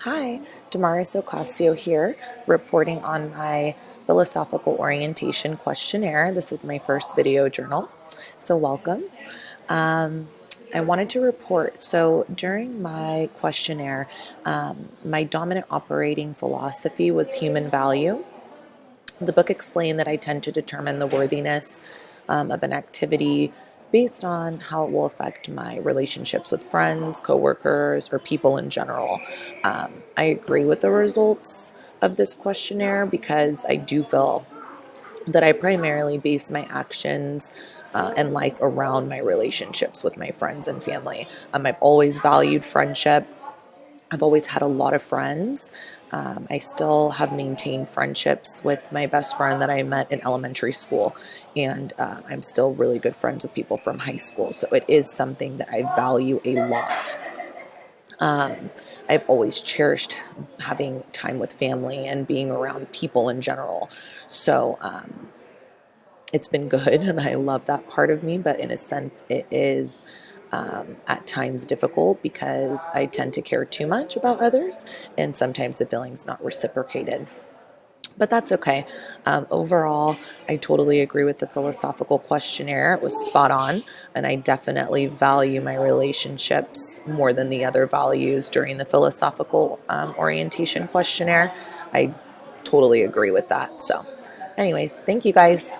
Hi, Damaris Ocasio here, reporting on my philosophical orientation questionnaire. This is my first video journal, so welcome. Um, I wanted to report, so during my questionnaire, my dominant operating philosophy was human value. The book explained that I tend to determine the worthiness of an activity based on how it will affect my relationships with friends, coworkers, or people in general. I agree with the results of this questionnaire because I do feel that I primarily base my actions and life around my relationships with my friends and family. I've always valued friendship. I've always had a lot of friends. I still have maintained friendships with my best friend that I met in elementary school, and I'm still really good friends with people from high school. So it is something that I value a lot. Um, I've always cherished having time with family and being around people in general. So it's been good, and I love that part of me, but in a sense, it is at times difficult because I tend to care too much about others, and sometimes the feeling's not reciprocated. But that's okay. Overall, I totally agree with the philosophical questionnaire. It was spot on, and I definitely value my relationships more than the other values during the philosophical orientation questionnaire. I totally agree with that. So, anyways, thank you guys.